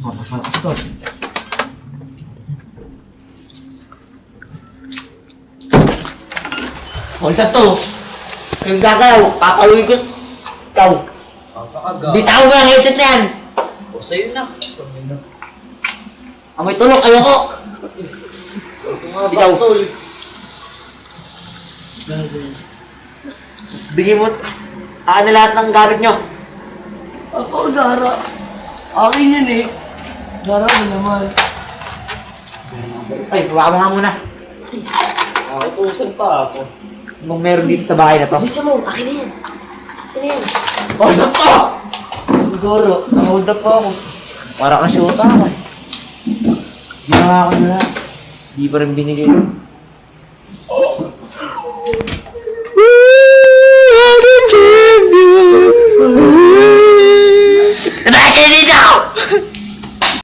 Malakas to. Hold up to. Kung gagalaw, papawin ko. Ikaw. Bitaw mo ang headset na yan. O, sa'yo na. Amoy tulok, ayoko. Bitaw. Bigyan mo. Akin na lahat ng gamit nyo. Ako, Gara. Akin yan eh. Gara mo naman. Ay, baba mo nga muna. Nakutusan pa ako. Anong meron dito sa bahay na to? Bisa mo, akin na yan. Akin na yan. Hold up to! Siguro, nang-hold up pa ako. Para kang shoota ako eh. Ginawa ko na lahat. Di pa rin binigay.